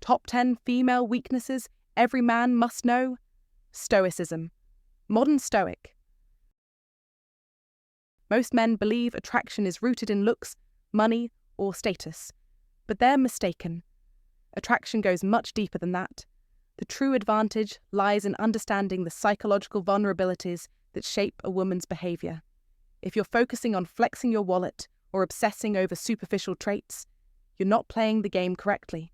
Top 10 female weaknesses every man must know? Stoicism. Modern Stoic. Most men believe attraction is rooted in looks, money, or status, but they're mistaken. Attraction goes much deeper than that. The true advantage lies in understanding the psychological vulnerabilities that shape a woman's behavior. If you're focusing on flexing your wallet or obsessing over superficial traits, you're not playing the game correctly.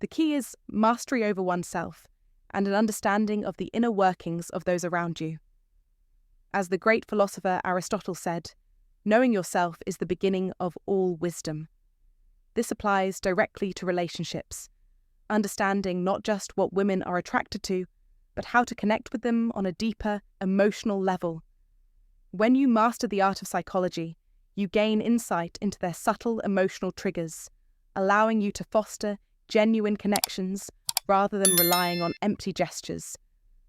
The key is mastery over oneself and an understanding of the inner workings of those around you. As the great philosopher Aristotle said, knowing yourself is the beginning of all wisdom. This applies directly to relationships, understanding not just what women are attracted to, but how to connect with them on a deeper, emotional level. When you master the art of psychology, you gain insight into their subtle emotional triggers, allowing you to foster genuine connections rather than relying on empty gestures.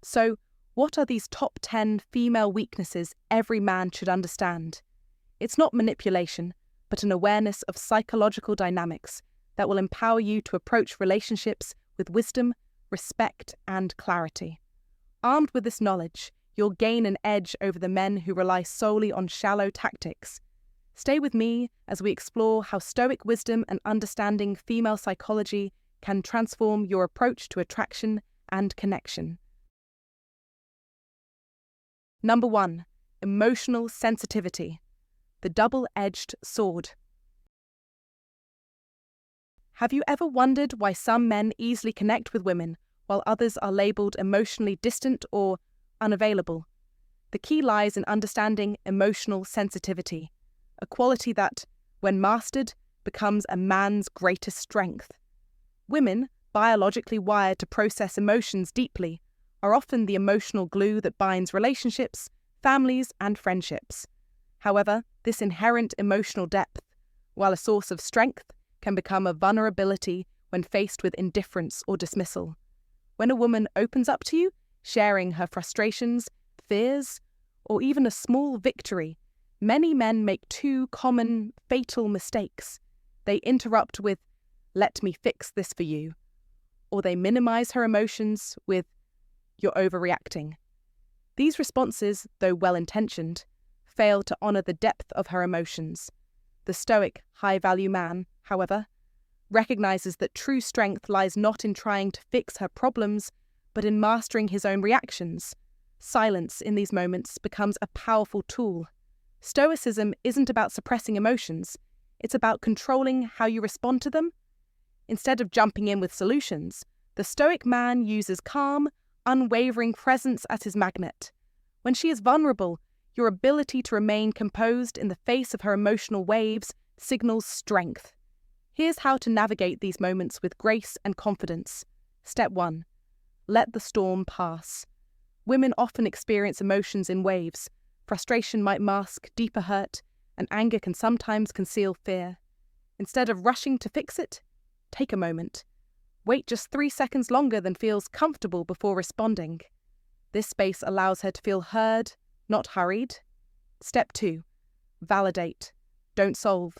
So, what are these top 10 female weaknesses every man should understand? It's not manipulation, but an awareness of psychological dynamics that will empower you to approach relationships with wisdom, respect, and clarity. Armed with this knowledge, you'll gain an edge over the men who rely solely on shallow tactics. Stay with me as we explore how Stoic wisdom and understanding female psychology can transform your approach to attraction and connection. Number 1. Emotional sensitivity. The double-edged sword. Have you ever wondered why some men easily connect with women while others are labelled emotionally distant or unavailable? The key lies in understanding emotional sensitivity, a quality that, when mastered, becomes a man's greatest strength. Women, biologically wired to process emotions deeply, are often the emotional glue that binds relationships, families, and friendships. However, this inherent emotional depth, while a source of strength, can become a vulnerability when faced with indifference or dismissal. When a woman opens up to you, sharing her frustrations, fears, or even a small victory, many men make two common, fatal mistakes. They interrupt with, "Let me fix this for you," or they minimize her emotions with, "You're overreacting." These responses, though well-intentioned, fail to honor the depth of her emotions. The Stoic, high-value man, however, recognizes that true strength lies not in trying to fix her problems, but in mastering his own reactions. Silence in these moments becomes a powerful tool. Stoicism isn't about suppressing emotions, it's about controlling how you respond to them. Instead of jumping in with solutions, the Stoic man uses calm, unwavering presence as his magnet. When she is vulnerable, your ability to remain composed in the face of her emotional waves signals strength. Here's how to navigate these moments with grace and confidence. Step 1. Let the storm pass. Women often experience emotions in waves. Frustration might mask deeper hurt, and anger can sometimes conceal fear. Instead of rushing to fix it, take a moment. Wait just 3 seconds longer than feels comfortable before responding. This space allows her to feel heard, not hurried. Step 2. Validate. Don't solve.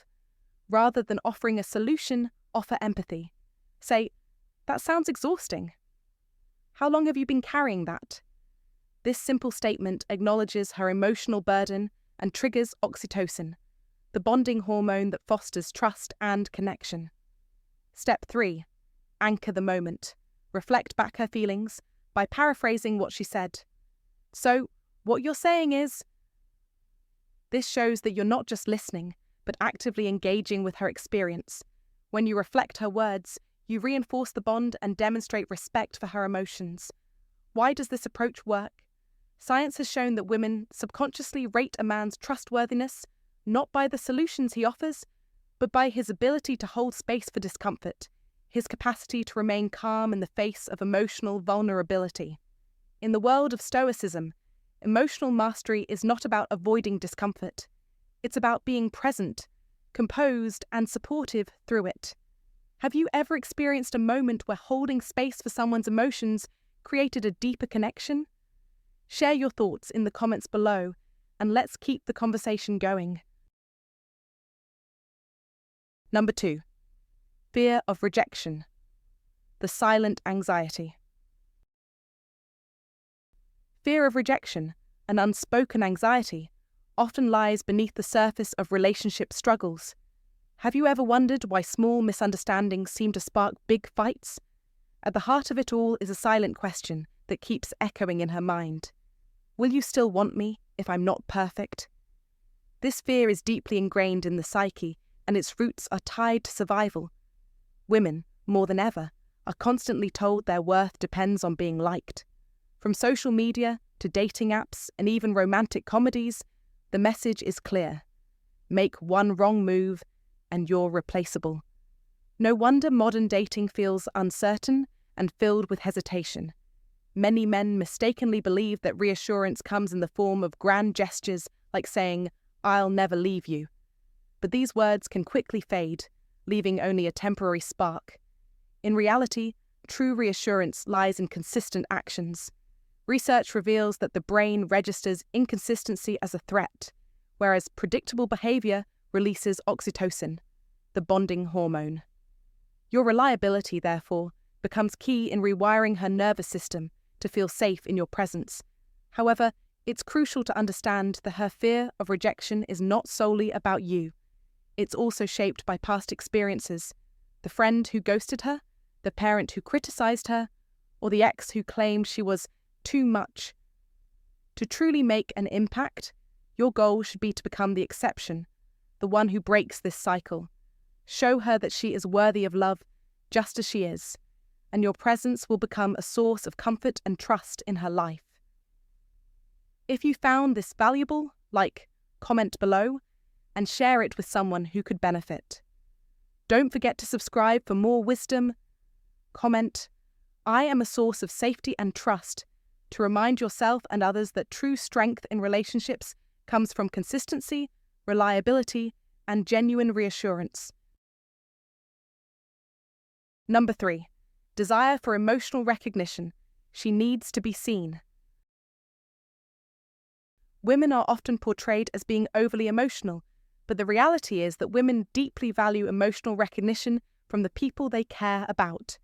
Rather than offering a solution, offer empathy. Say, "That sounds exhausting. How long have you been carrying that?" This simple statement acknowledges her emotional burden and triggers oxytocin, the bonding hormone that fosters trust and connection. Step 3. Anchor the moment. Reflect back her feelings by paraphrasing what she said. "So, what you're saying is..." This shows that you're not just listening, but actively engaging with her experience. When you reflect her words, you reinforce the bond and demonstrate respect for her emotions. Why does this approach work? Science has shown that women subconsciously rate a man's trustworthiness not by the solutions he offers, but by his ability to hold space for discomfort, his capacity to remain calm in the face of emotional vulnerability. In the world of Stoicism, emotional mastery is not about avoiding discomfort. It's about being present, composed, and supportive through it. Have you ever experienced a moment where holding space for someone's emotions created a deeper connection? Share your thoughts in the comments below, and let's keep the conversation going. Number 2. Fear of rejection. the silent anxiety. Fear of rejection, an unspoken anxiety, often lies beneath the surface of relationship struggles. Have you ever wondered why small misunderstandings seem to spark big fights? At the heart of it all is a silent question that keeps echoing in her mind. Will you still want me if I'm not perfect? This fear is deeply ingrained in the psyche, and its roots are tied to survival. Women, more than ever, are constantly told their worth depends on being liked. From social media to dating apps and even romantic comedies, the message is clear. Make one wrong move and you're replaceable. No wonder modern dating feels uncertain and filled with hesitation. Many men mistakenly believe that reassurance comes in the form of grand gestures like saying, "I'll never leave you." But these words can quickly fade, leaving only a temporary spark. In reality, true reassurance lies in consistent actions. Research reveals that the brain registers inconsistency as a threat, whereas predictable behavior releases oxytocin, the bonding hormone. Your reliability, therefore, becomes key in rewiring her nervous system to feel safe in your presence. However, it's crucial to understand that her fear of rejection is not solely about you. It's also shaped by past experiences, the friend who ghosted her, the parent who criticized her, or the ex who claimed she was too much. To truly make an impact, your goal should be to become the exception, the one who breaks this cycle. Show her that she is worthy of love just as she is, and your presence will become a source of comfort and trust in her life. If you found this valuable, comment below, and share it with someone who could benefit. Don't forget to subscribe for more wisdom. Comment, "I am a source of safety and trust," to remind yourself and others that true strength in relationships comes from consistency, reliability, and genuine reassurance. Number 3. Desire for emotional recognition. She needs to be seen. Women are often portrayed as being overly emotional, but the reality is that women deeply value emotional recognition from the people they care about.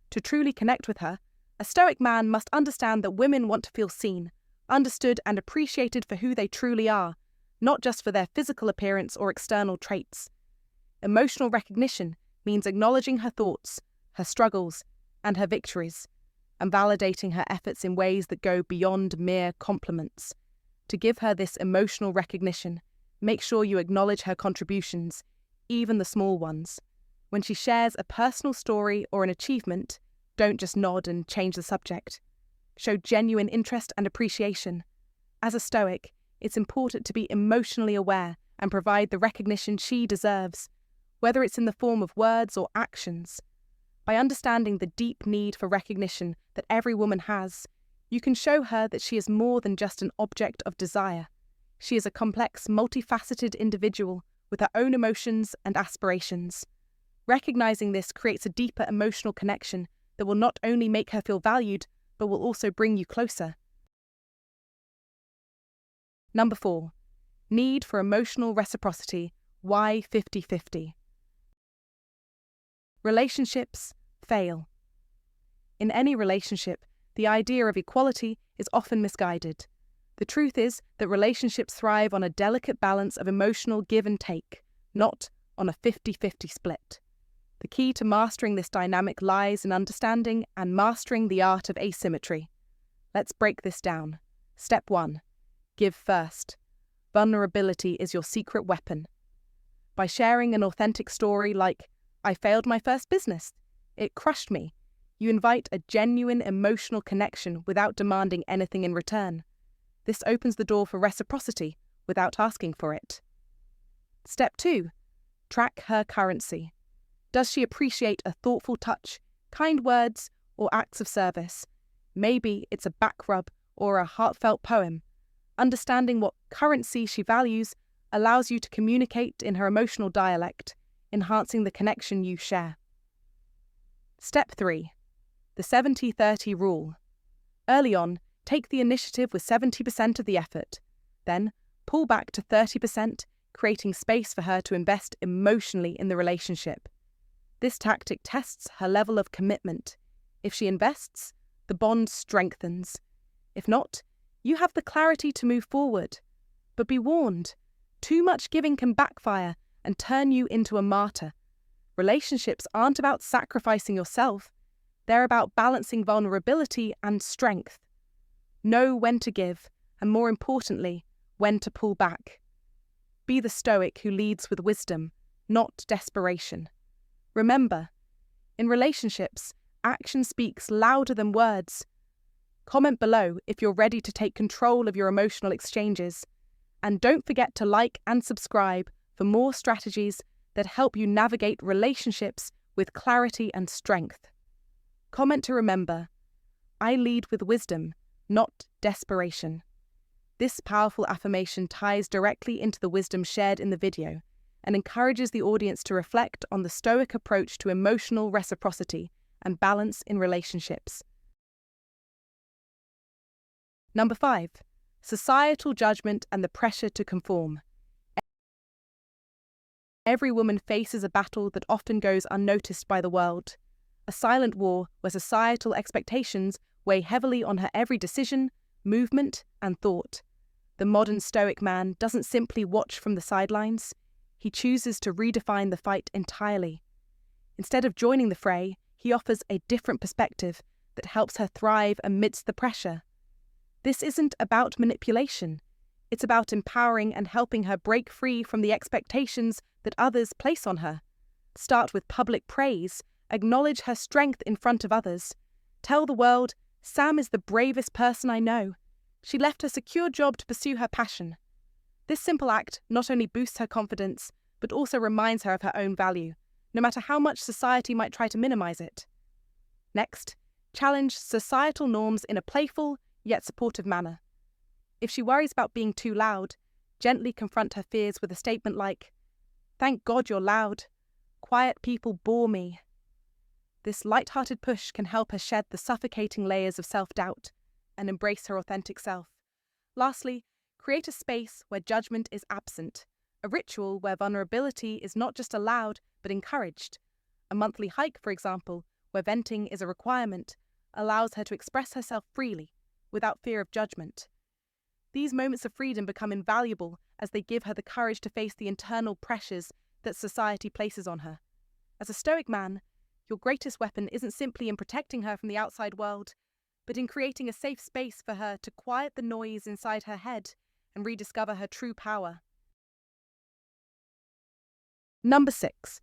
To truly connect with her, a Stoic man must understand that women want to feel seen, understood and appreciated for who they truly are, not just for their physical appearance or external traits. Emotional recognition means acknowledging her thoughts, her struggles, and her victories, and validating her efforts in ways that go beyond mere compliments. To give her this emotional recognition, make sure you acknowledge her contributions, even the small ones. When she shares a personal story or an achievement, don't just nod and change the subject. Show genuine interest and appreciation. As a Stoic, it's important to be emotionally aware and provide the recognition she deserves, whether it's in the form of words or actions. By understanding the deep need for recognition that every woman has, you can show her that she is more than just an object of desire. She is a complex, multifaceted individual with her own emotions and aspirations. Recognizing this creates a deeper emotional connection that will not only make her feel valued, but will also bring you closer. Number 4. Need for emotional reciprocity. Why 50-50? Relationships fail. In any relationship, the idea of equality is often misguided. The truth is that relationships thrive on a delicate balance of emotional give and take, not on a 50-50 split. The key to mastering this dynamic lies in understanding and mastering the art of asymmetry. Let's break this down. Step 1. Give first. Vulnerability is your secret weapon. By sharing an authentic story like, "I failed my first business. It crushed me," you invite a genuine emotional connection without demanding anything in return. This opens the door for reciprocity without asking for it. Step 2. Track her currency. Does she appreciate a thoughtful touch, kind words, or acts of service? Maybe it's a back rub or a heartfelt poem. Understanding what currency she values allows you to communicate in her emotional dialect, enhancing the connection you share. Step 3. The 70-30 rule. Early on, take the initiative with 70% of the effort. Then, pull back to 30%, creating space for her to invest emotionally in the relationship. This tactic tests her level of commitment. If she invests, the bond strengthens. If not, you have the clarity to move forward. But be warned, too much giving can backfire and turn you into a martyr. Relationships aren't about sacrificing yourself. They're about balancing vulnerability and strength. Know when to give, and more importantly, when to pull back. Be the Stoic who leads with wisdom, not desperation. Remember, in relationships, action speaks louder than words. Comment below if you're ready to take control of your emotional exchanges. And don't forget to like and subscribe for more strategies that help you navigate relationships with clarity and strength. Comment to remember, I lead with wisdom, not desperation. This powerful affirmation ties directly into the wisdom shared in the video and encourages the audience to reflect on the Stoic approach to emotional reciprocity and balance in relationships. Number 5. Societal judgment and the pressure to conform. Every woman faces a battle that often goes unnoticed by the world. A silent war where societal expectations weigh heavily on her every decision, movement, and thought. The modern Stoic man doesn't simply watch from the sidelines. He chooses to redefine the fight entirely. Instead of joining the fray, he offers a different perspective that helps her thrive amidst the pressure. This isn't about manipulation. It's about empowering and helping her break free from the expectations that others place on her. Start with public praise. Acknowledge her strength in front of others. Tell the world, Sam is the bravest person I know. She left her secure job to pursue her passion. This simple act not only boosts her confidence, but also reminds her of her own value, no matter how much society might try to minimize it. Next, challenge societal norms in a playful, yet supportive manner. If she worries about being too loud, gently confront her fears with a statement like, "Thank God you're loud. Quiet people bore me." This light-hearted push can help her shed the suffocating layers of self-doubt and embrace her authentic self. Lastly, create a space where judgment is absent, a ritual where vulnerability is not just allowed but encouraged. A monthly hike, for example, where venting is a requirement, allows her to express herself freely, without fear of judgment. These moments of freedom become invaluable as they give her the courage to face the internal pressures that society places on her. As a Stoic man, your greatest weapon isn't simply in protecting her from the outside world, but in creating a safe space for her to quiet the noise inside her head and rediscover her true power. Number 6.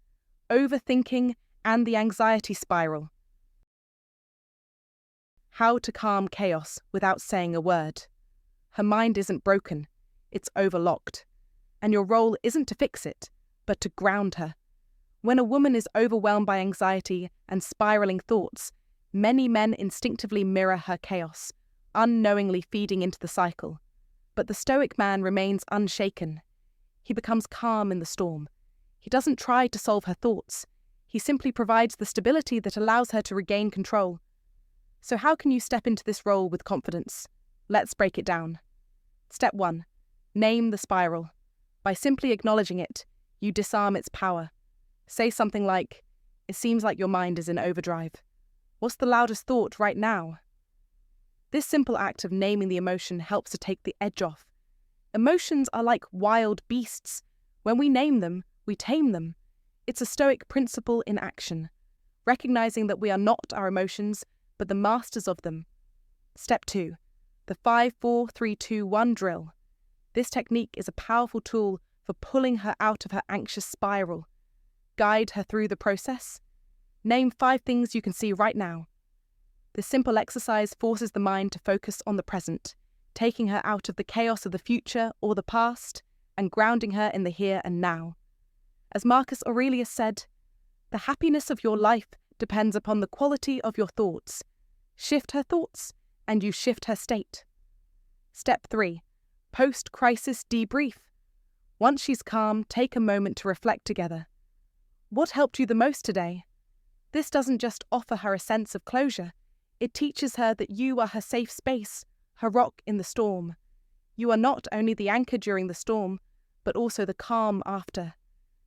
Overthinking and the anxiety spiral. How to calm chaos without saying a word. Her mind isn't broken, it's overlocked. And your role isn't to fix it, but to ground her. When a woman is overwhelmed by anxiety and spiraling thoughts, many men instinctively mirror her chaos, unknowingly feeding into the cycle. But the Stoic man remains unshaken. He becomes calm in the storm. He doesn't try to solve her thoughts. He simply provides the stability that allows her to regain control. So how can you step into this role with confidence? Let's break it down. Step 1. Name the spiral. By simply acknowledging it, you disarm its power. Say something like, "It seems like your mind is in overdrive. What's the loudest thought right now?" This simple act of naming the emotion helps to take the edge off. Emotions are like wild beasts. When we name them, we tame them. It's a Stoic principle in action, recognizing that we are not our emotions, but the masters of them. Step 2. The 5-4-3-2-1 drill. This technique is a powerful tool for pulling her out of her anxious spiral. Guide her through the process. Name 5 things you can see right now. This simple exercise forces the mind to focus on the present, taking her out of the chaos of the future or the past and grounding her in the here and now. As Marcus Aurelius said, "The happiness of your life depends upon the quality of your thoughts. Shift her thoughts, and you shift her state." Step 3. Post-crisis debrief. Once she's calm, take a moment to reflect together. What helped you the most today? This doesn't just offer her a sense of closure. It teaches her that you are her safe space, her rock in the storm. You are not only the anchor during the storm, but also the calm after.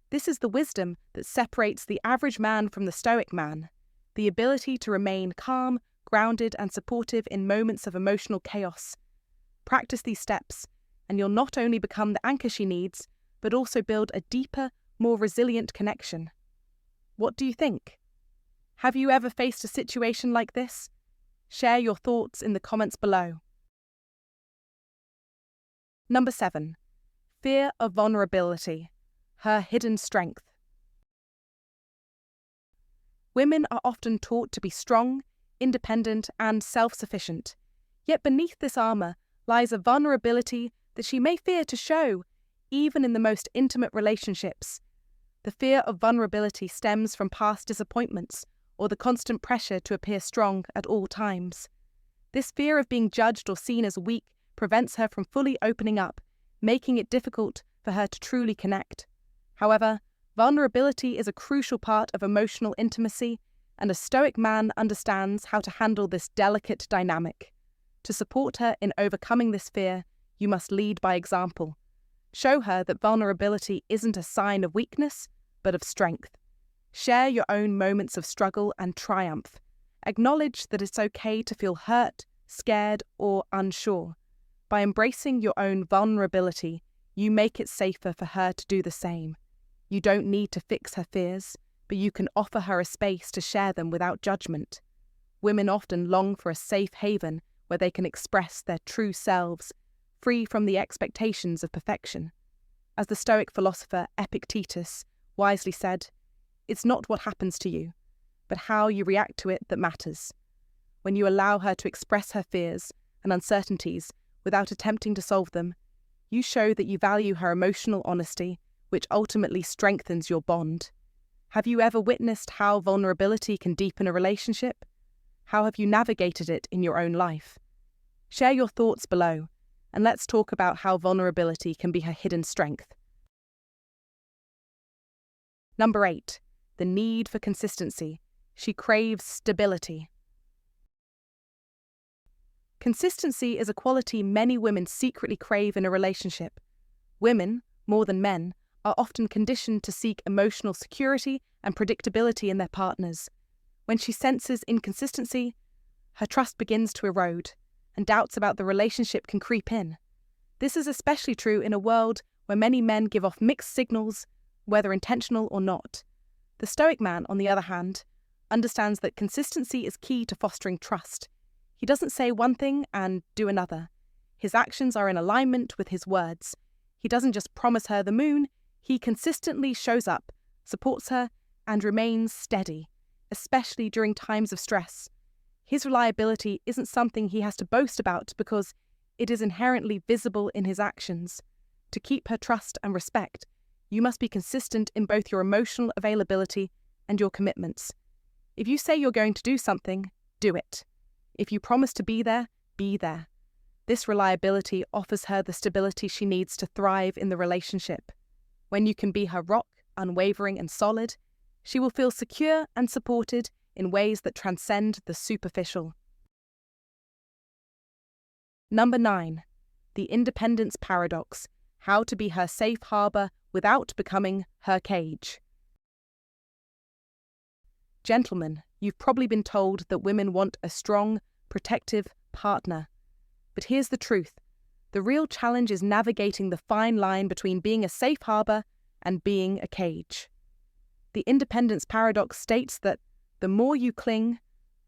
This is the wisdom that separates the average man from the Stoic man. the ability to remain calm, grounded, and supportive in moments of emotional chaos. Practice these steps, and you'll not only become the anchor she needs, but also build a deeper, more resilient connection. What do you think? Have you ever faced a situation like this? Share your thoughts in the comments below. Number 7. Fear of vulnerability, her hidden strength. Women are often taught to be strong, independent, and self-sufficient. Yet beneath this armor lies a vulnerability that she may fear to show, even in the most intimate relationships. The fear of vulnerability stems from past disappointments or the constant pressure to appear strong at all times. This fear of being judged or seen as weak prevents her from fully opening up, making it difficult for her to truly connect. However, vulnerability is a crucial part of emotional intimacy, and a Stoic man understands how to handle this delicate dynamic. To support her in overcoming this fear, you must lead by example. Show her that vulnerability isn't a sign of weakness, but of strength. Share your own moments of struggle and triumph. Acknowledge that it's okay to feel hurt, scared, or unsure. By embracing your own vulnerability, you make it safer for her to do the same. You don't need to fix her fears, but you can offer her a space to share them without judgment. Women often long for a safe haven where they can express their true selves, free from the expectations of perfection. As the Stoic philosopher Epictetus wisely said, "It's not what happens to you, but how you react to it that matters." When you allow her to express her fears and uncertainties without attempting to solve them, you show that you value her emotional honesty, which ultimately strengthens your bond. Have you ever witnessed how vulnerability can deepen a relationship? How have you navigated it in your own life? Share your thoughts below, and let's talk about how vulnerability can be her hidden strength. Number 8. The need for consistency. She craves stability. Consistency is a quality many women secretly crave in a relationship. Women, more than men, are often conditioned to seek emotional security and predictability in their partners. When she senses inconsistency, her trust begins to erode, and doubts about the relationship can creep in. This is especially true in a world where many men give off mixed signals, whether intentional or not. The Stoic man, on the other hand, understands that consistency is key to fostering trust. He doesn't say one thing and do another. His actions are in alignment with his words. He doesn't just promise her the moon, he consistently shows up, supports her, and remains steady, especially during times of stress. His reliability isn't something he has to boast about because it is inherently visible in his actions. To keep her trust and respect, you must be consistent in both your emotional availability and your commitments. If you say you're going to do something, do it. If you promise to be there, be there. This reliability offers her the stability she needs to thrive in the relationship. When you can be her rock, unwavering and solid, she will feel secure and supported in ways that transcend the superficial. Number 9. The independence paradox. How to be her safe harbor without becoming her cage. Gentlemen, you've probably been told that women want a strong, protective partner. But here's the truth. The real challenge is navigating the fine line between being a safe harbor and being a cage. The independence paradox states that the more you cling,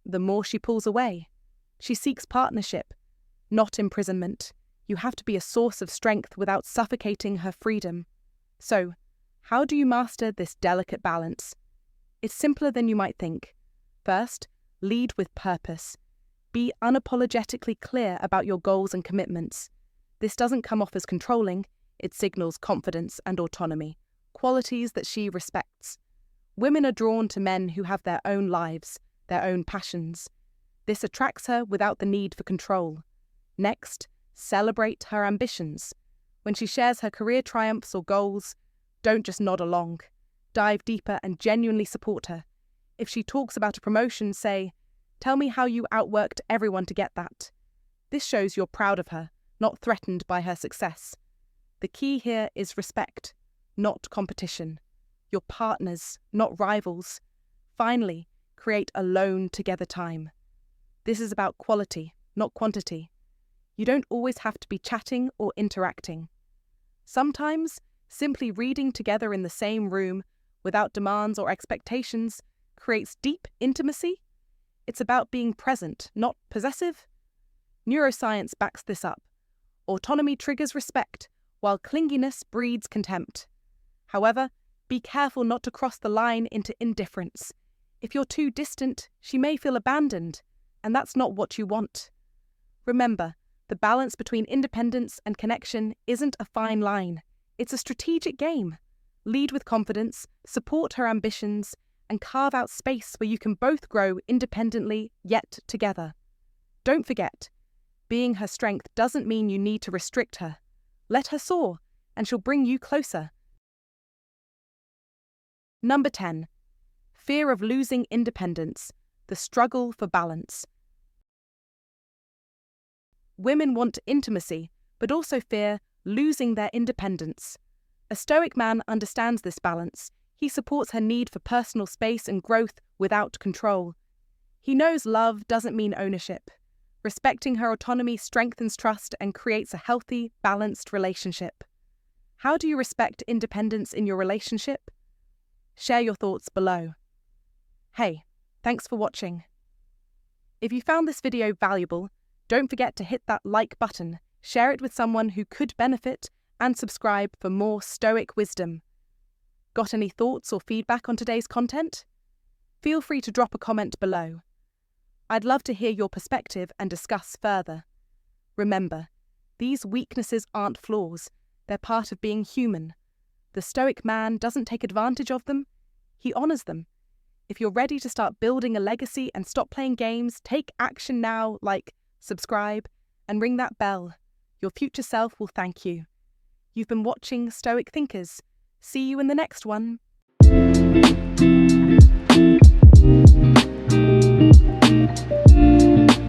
the more she pulls away. She seeks partnership, not imprisonment. You have to be a source of strength without suffocating her freedom. So, how do you master this delicate balance? It's simpler than you might think. First, lead with purpose. Be unapologetically clear about your goals and commitments. This doesn't come off as controlling, it signals confidence and autonomy, qualities that she respects. Women are drawn to men who have their own lives, their own passions. This attracts her without the need for control. Next, celebrate her ambitions. When she shares her career triumphs or goals, don't just nod along. Dive deeper and genuinely support her. If she talks about a promotion, say, "Tell me how you outworked everyone to get that." This shows you're proud of her, not threatened by her success. The key here is respect, not competition. You're partners, not rivals. Finally, create alone together time. This is about quality, not quantity. You don't always have to be chatting or interacting. Sometimes, simply reading together in the same room, without demands or expectations, creates deep intimacy. It's about being present, not possessive. Neuroscience backs this up. Autonomy triggers respect, while clinginess breeds contempt. However, be careful not to cross the line into indifference. If you're too distant, she may feel abandoned, and that's not what you want. Remember, the balance between independence and connection isn't a fine line. It's a strategic game. Lead with confidence, support her ambitions, and carve out space where you can both grow independently yet together. Don't forget, being her strength doesn't mean you need to restrict her. Let her soar, and she'll bring you closer. Number 10. Fear of losing independence, the struggle for balance. Women want intimacy, but also fear losing their independence. A Stoic man understands this balance. He supports her need for personal space and growth without control. He knows love doesn't mean ownership. Respecting her autonomy strengthens trust and creates a healthy, balanced relationship. How do you respect independence in your relationship? Share your thoughts below. Hey, thanks for watching. If you found this video valuable, don't forget to hit that like button, share it with someone who could benefit, and subscribe for more Stoic wisdom. Got any thoughts or feedback on today's content? Feel free to drop a comment below. I'd love to hear your perspective and discuss further. Remember, these weaknesses aren't flaws, they're part of being human. The Stoic man doesn't take advantage of them, he honors them. If you're ready to start building a legacy and stop playing games, take action now, like subscribe and ring that bell. Your future self will thank you. You've been watching Stoic Thinkers. See you in the next one.